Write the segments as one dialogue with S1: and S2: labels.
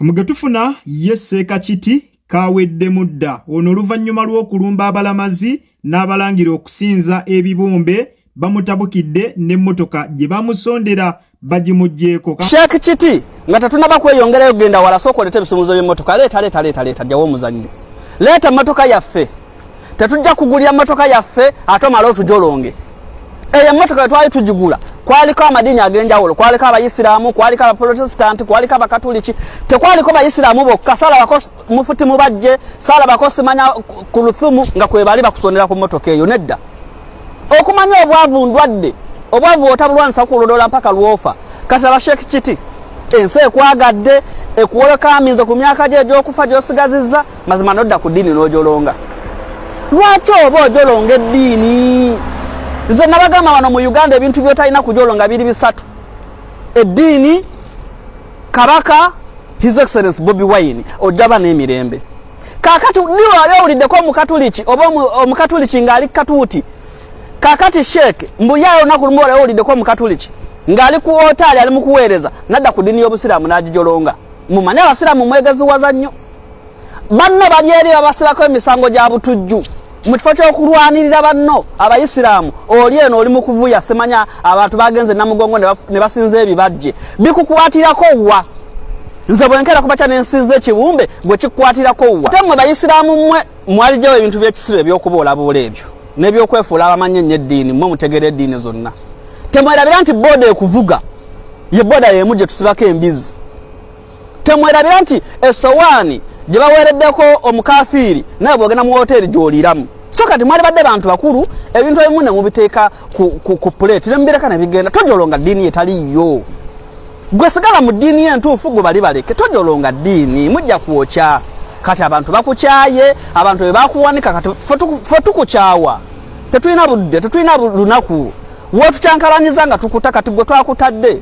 S1: Omugetufuna yesseeka kiti kawedde mudda ono oluvannyuma lw'okulumba abalamazi n'abalangira okusinza ebibombe bamutabukidde n'emmotoka gye bamusondera bagimuggyeko.
S2: Sheikh Kiti nga tatunaba kweyongerayo genda wala sokolete ebisumuzo by'emmotoka leeta jawo omuzannyo leeta emmotoka yaffe tetujja kugulya emmotoka yaffe ate omala otujolonge eyo emmotoka twali tugigula kwaliko amadini ag'enjawulo kwaliko abayisiraamu kwaliko abaprotestanti kwaliko abakatuliki tekwaliko bayisiraamu bokka sala bako mufuti mubajje sala bako simanya ku Luthumu nga kwe bali bakusondera ku mmotoka eyo nedda okumanya obwavu ndwadde obwavu otabulwanisa kulodola mpaka lwofa kati aba Sheikh Kiti ensi ekwagadde ekuwoleka aminze ku myaka gye egy'okufa gy'osigazizza mazima nodda ku ddiini n'ojolonga lwaki oba ojolonga eddiini nze nabagamba wano mu Uganda ebintu by'otalina kujolonga biri bisatu eddiini kabaka His Excellency Bobi Wine ojjaba n'emirembe kakati niwe ali owuliddeko omukatuliki oba omukatuliki ng'ali katuuti kakati Sheikh mbuyayo olunaku lumu oli owuliddeko omukatuliki ng'ali ku wotaali ali mu kuweereza nadda ku ddiini y'obusiraamu n'agijolonga mumanye abasiraamu mwegaziwaza nnyo banno bali eri babasirako emisango gya butujju mu kifo ky'okulwanirira banno abayisiraamu oli eno oli mu kuvuya semanya abantu bagenze namugongo ne basinza ebibajje bikukwatirako wa nze bwenkera kubaca n'ensinza ekibumbe gwe kikukwatirako wa ate mmwe bayisiraamu mmwe mwalijewo ebintu by'ekisibe eby'okuboolaboola ebyo n'ebyokwefuula abamanya ennyo eddiini mmwe mutegera eddiini zonna temwerabira nti booda ekuvuga ye booda y'emu gye tusibako embizi temwerabira nti esowaani gye baweereddeko omukafiiri naye bw'ogenda mu woteeri gy'oliiramu so kati mwali badde bantu bakulu ebintu ebimu ne mubiteeka ku puleeti ne mubireka ne bigenda tojolonga ddiini etaliyo gwe sigala mu ddiini y'entuufu gwe bali baleke tojolonga ddiini mujja kwokya kati abantu bakukyaye abantu be bakuwanika kati fe tukukyawa tetulina budde tetulina lunaku wotukyankalanyiza nga tukuta kati gwe twakutadde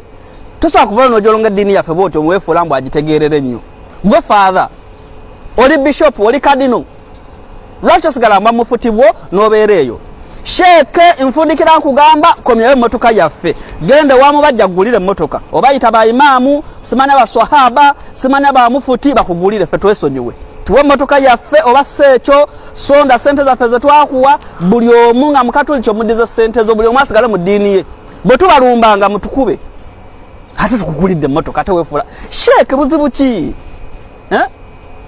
S2: tosobola kuva n'ojolonga eddiini yaffe bw'otyo muweefuula mbu agitegeerere nnyo gwe father oli bishop oli kadino lwaki osigala mba mufutibwo n'obeera eyo Sheikh nfundikira nkugamba komyayo emmotoka yaffe gende wamubajja kugulira emmotoka obayita ba imaamu simanya baswahaba simanya ba mufuti bakugulire ffe twesonyiwe tuwe emmotoka yaffe oba seekyo sonda sente zaffe ze twakuwa buli omu nga mukatuliki omuddize sente zo buli omu asigale mu ddiini ye bwe tubalumbanga mutukube ate tukugulidde emmotoka ate weefuula Sheikh buzibu ki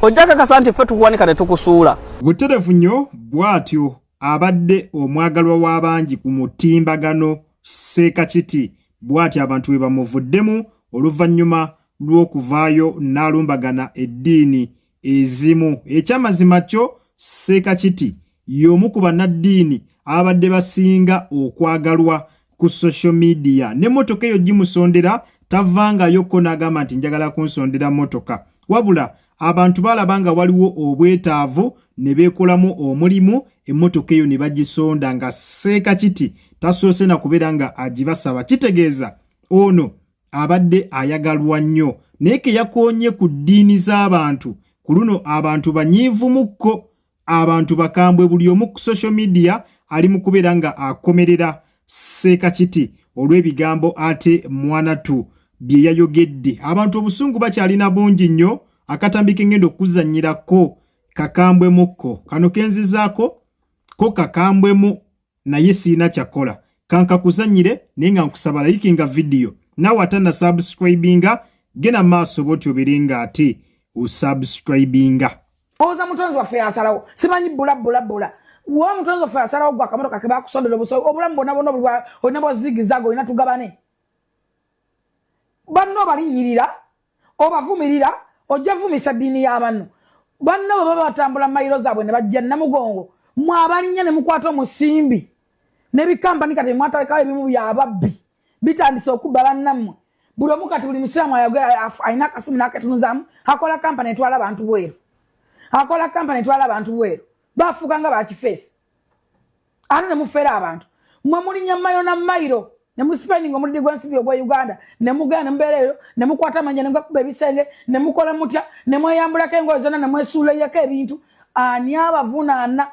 S2: ojjaka kasanti ffe tukuwanika ne tukusuula
S1: buterefu nnyo bw'atyo abadde omwagalwa w'abangi ku mutimbagano Sheikh Kiti bw'atyo abantu we bamuvuddemu oluvannyuma lw'okuvaayo n'alumbagana eddiini ezimu ekyamazima kyo Sheikh Kiti y'omu ku bannaddiini abadde basinga okwagalwa ku social media n'emmotoka eyo gimusondera tavangayokko n'agamba nti njagala kunsondera mmotoka wabula abantu balabanga waliwo obwetaavu ne beekolamu omulimu emmotoka eyo ne bagisonda nga Sheikh Kiti tasoose na kubeera nga agibasaba kitegeeza ono abadde ayagalwa nnyo naye ke yakoonye ku ddiini z'abantu ku luno abantu banyiivumukko abantu bakambwe buli omu ku social media ali mu kubeera nga akomerera Sheikh Kiti olw'ebigambo ate mwanatu bye yayogedde abantu obusungu bakyalina bungi nnyo akatambi kengendo okuzannyirako kakambwemukko kano kenzizaako ko kakambwemu naye siina kyakola kanka kuzannyire naye nga nkusaba likinga video nawe atana subscribinga gena maaso bw'otyo oberenga ate osubscribinga
S3: oza mutonzi waffe yasalawo simanyi bula wa mutonzi waffe yasalawo gwa akamotoka ke bakusondera obulamu bonna olina bwazigizago olina tugabane banno obalinnyirira obavumirira ojja vumisa ddiini y'abanno banno baba batambula mayiro zaabwe ne bajja namugongo mwabalinnya ne mukwata omusimbi n'ebikampani kati mwatalekawo ebimu byababbi bitandise okubba bannammwe buli omu kati buli musiraamu alina akasimu n'akatunuzaamu akola kampani etwala abantu bweru bafuuka nga bakifeesi ate ne mufeera abantu mwe mulinnya mayo na mayiro ne musipendinga omulidi gw'ensibi ogwa Uganda ne mugenda ne mubeera eyo ne mukwata amanya ne mugakuba ebisenge ne mukola mutya ne mweyambulako engoye zonna ne mwesuulayako ebintu ani abavunaana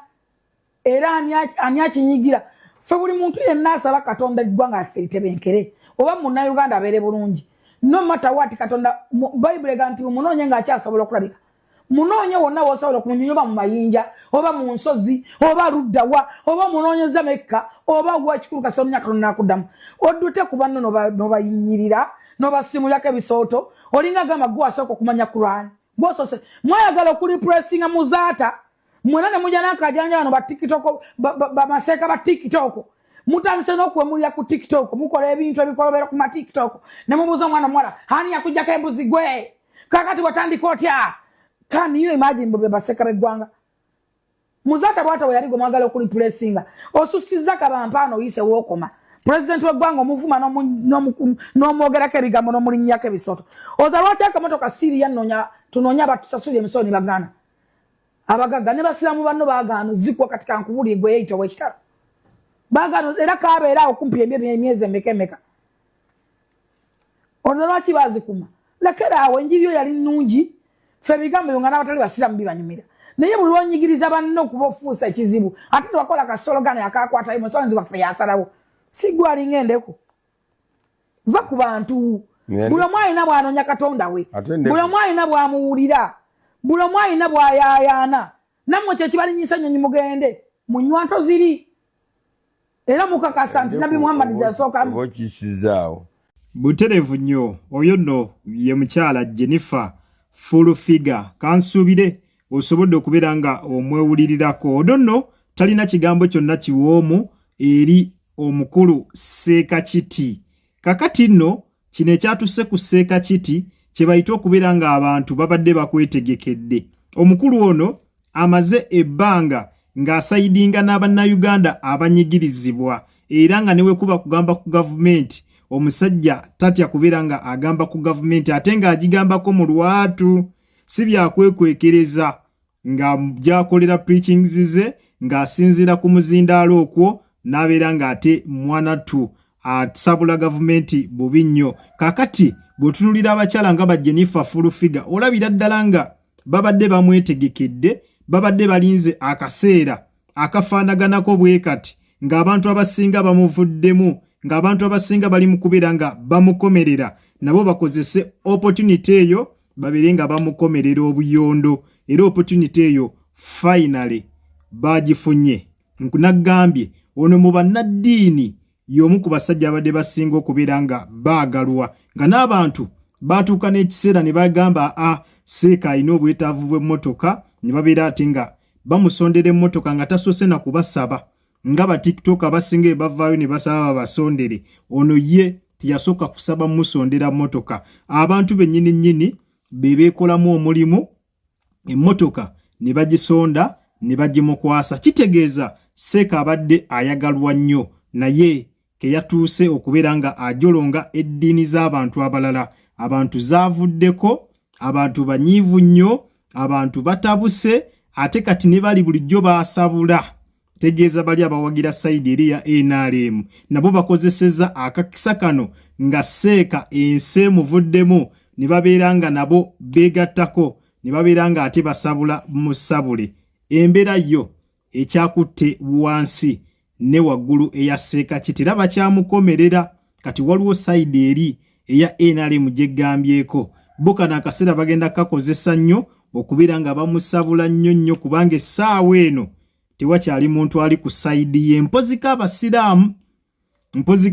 S3: era ani akinyigira ffe buli muntu yenna asaba Katonda eggwanga liffe litebenkere oba munnauganda abeere bulungi no matter what katonda Bible ganti munonye nga akyasobola okulabika munonye wonna wosobola okunyonyoba mu mayinja oba mu nsozi oba luddawa oba munonyeza mekka oba wa kikulu kasonya katonda akuddamu oddute ku banno nobayinyirira nobasimulako ebisooto olinga gamba gwe asooka okumanya Quran gwosose mwayagala okulipressinga muzaata mwena ne mujja n'akajanja bano ba TikTok bamaseeka ba TikTok mutandise n'okwemulira ku TikTok mukola ebintu ebikolobera ku ma TikTok ne mubuuza omwana omuwala ani yakujjako embuzi gwe kakati watandika otya. Can you imagine bobe baseka begwanga muzaata bwata we yali gwe mwagala okulipressinga osusiza kabampano yise wokoma president w'eggwanga omuvuma n'omwogerako ebigambo n'omulinnyako ebisoto oza lwaki akamotoka Syria tunoonya batusasula emisolo ne bagaana abagagga ne basiramu banno baagaano zikwa katika nkubuli gwe yeyita w'ekitalo baagaano era kaabeera okumpi emyezi emeka oza lwaki baazikuma lekera awo enjiri yo yali nnungi ffe ebigambo ebyo nga n'abatali basiramu bibanyumira naye buli lwonyigiriza banno okuba ofuusa ekizibu ate tewakola kasologana akakwatayo musolanzi waffe yasalawo sigwe alinga endeku va ku bantu buli omu alina bw'anoonya katonda we buli omu alina bw'amuwulira buli omu alina bw'ayaayaana nammwe kye kibalinyisa nnyonyi mugende mu nnywanto ziri era mukakasa nti Nabi Muhammad gyasooka
S1: buterevu nnyo oyo nno ye mukyala Jennifer full figure kansuubire osobodde okubeera nga omwewulirirako odo nno talina kigambo kyonna kiwoomu eri omukulu Seekakiti kakati nno kino ekyatusse ku Seekakiti kye bayita okubeera nga abantu babadde bakwetegekedde omukulu ono amaze ebbanga ng'asayidinga n'abannayuganda abanyigirizibwa era nga newe kuba kugamba ku gavumenti omusajja tatya kubeera nga agamba ku gavumenti ate ng'agigambako mu lwatu si byakwekwekereza nga gyakolera preachings ze ng'asinziira ku muzindaalo okwo n'abeera ng'ate mwanatu asabula gavumenti bubi nnyo kakati bw'otunulira abakyala nga ba Jennifer full figure olabira ddala nga babadde bamwetegekedde babadde balinze akaseera akafaanaganako bwe kati ng'abantu abasinga bamuvuddemu ng'abantu abasinga bali mu kubeera nga bamukomerera nabo bakozese opportunity eyo babeere nga bamukomerera obuyondo era opportunity eyo finally bagifunye nkunagambye ono mu bannaddiini y'omu ku basajja abadde basinga okubeera nga baagalwa nga n'abantu baatuuka n'ekiseera ne bagamba Seeka alina obwetaavu bw'emmotoka ne babeera ate nga bamusondera emmotoka nga tasoose na kubasaba nga ba TikTok abasinga bavaayo ne basaba babasondere ono ye tiyasooka kusaba musondera mmotoka abantu bennyini be beekolamu omulimu emmotoka ne bagisonda ne bagimukwasa kitegeeza Seeka abadde ayagalwa nnyo naye ke yatuuse okubeera nga ajolonga eddiini z'abantu abalala abantu zaavuddeko abantu banyiivu nnyo abantu batabuse ate kati ne bali bulijjo baasabula tegeeza bali abawagira sayidi eri ya NRM nabo bakozeseza akakisa kano nga Seeka ensi emuvuddemu ne babeera nga nabo beegattako ne babeera nga ate basabula musabule embeera yo ekyakutte wansi ne waggulu eya Seekakiti era bakyamukomerera kati waliwo sayidi eri eya NRM gyeggambyeko bo kano akaseera bagenda kakozesa nnyo okubeera nga bamusabula nnyo kubanga essaawa eno tewakyali muntu ali ku sayidi ye mpozika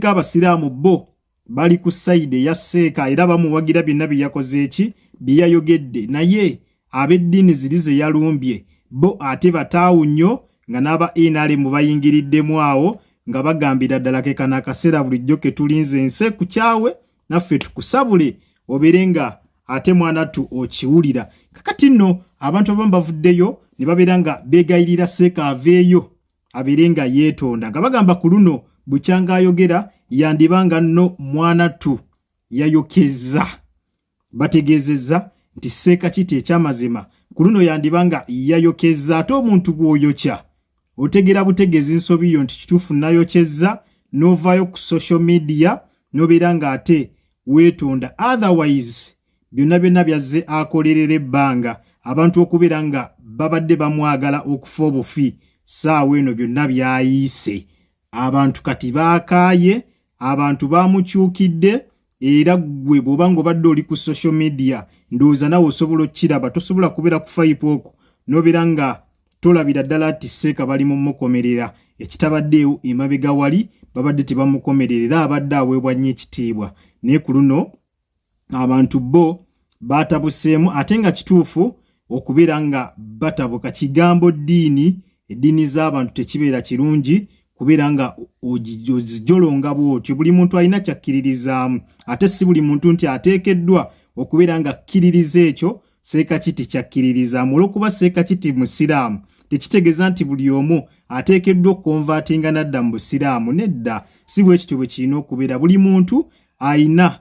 S1: abasiraamu bo bali ku sayidi eya Seeka era bamuwagira byonna bye yakoze eki bye yayogedde naye ab'eddiini ziri ze yalumbye bo ate bataawu nnyo nga n'aba NRM bayingiriddemu awo nga bagambira ddala ke kano akaseera bulijjo ke tulinze ensi ku kyawe naffe tukusabule obeere nga ate mwanatu okiwulira kakati nno abantu abamu bavuddeyo ne babeera nga beegayirira Seeka aveeyo abeere nga yeetonda nga bagamba ku luno bukyanga ayogera yandibanga nno mwanatu yayokeza bategeezezza nti Seekakiti ekyamazima ku luno yandibanga yayokeza ate omuntu gw'oyokya otegera butegeezi nsobi yo nti kituufu nayokeza n'ovaayo ku social media n'obeera nga ate weetonda otherwise byonna byazze akolerera ebbanga abantu okubeera nga babadde bamwagala okufa obufi saawa eno byonna byayiise abantu kati baakaaye abantu bamukyukidde era gwe bw'oba ng'obadde oli ku social media ndowooza nawe osobola okkiraba tosobola kubeera ku fayipooku n'obeera nga tolabira ddala nti Seeka bali mu mukomerera ekitabaddeewo emabega wali babadde tebamukomerera era abadde aweebwa nnyo ekitiibwa naye ku luno abantu bo baatabuseemu ate nga kituufu okubeera nga batabuka kigambo ddiini eddiini z'abantu tekibeera kirungi kubeera nga ozijolonga bw'otyo buli muntu alina kyakkiririzaamu ate si buli muntu nti ateekeddwa okubeera nga akkiririza ekyo Seeka Kiti kyakkiririzaamu olw'okuba Seeka Kiti musiraamu tekitegeeza nti buli omu ateekeddwa okukonvaatinga nadda mu busiraamu nedda si bwe kityo bwe kirina okubeera buli muntu ayina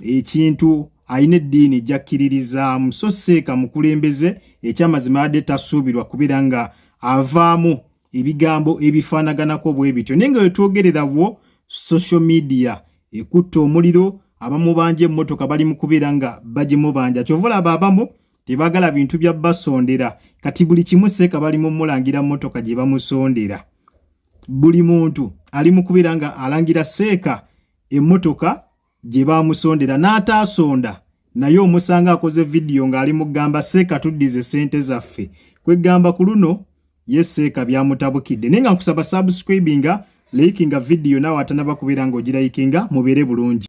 S1: ekintu ayina eddiini gy'akkiririzaamu so Seeka mukulembeze ekyamazima adde tasuubirwa kubeera nga avaamu ebigambo ebifaanaganako bwe bityo naye nga wetwogerera bwo social media ekutta omuliro abamu banja emmotoka bali mu kubeera nga bagimubanja kyova olaba abamu tebaagala bintu bya basondera kati buli kimu Seeka bali mu mulangira mmotoka gye bamusondera buli muntu ali mu kubeera nga alangira Seeka emmotoka gye bamusondera n'ataasonda naye omusanga akoze vidiyo ng'ali mugamba Seeka tuddize sente zaffe kwegamba ku luno ye Seeka byamutabukidde naye nga nkusaba subscribinga likinga vidiyo naawe atanaba kubeera ng'ogirayikinga mubeere bulungi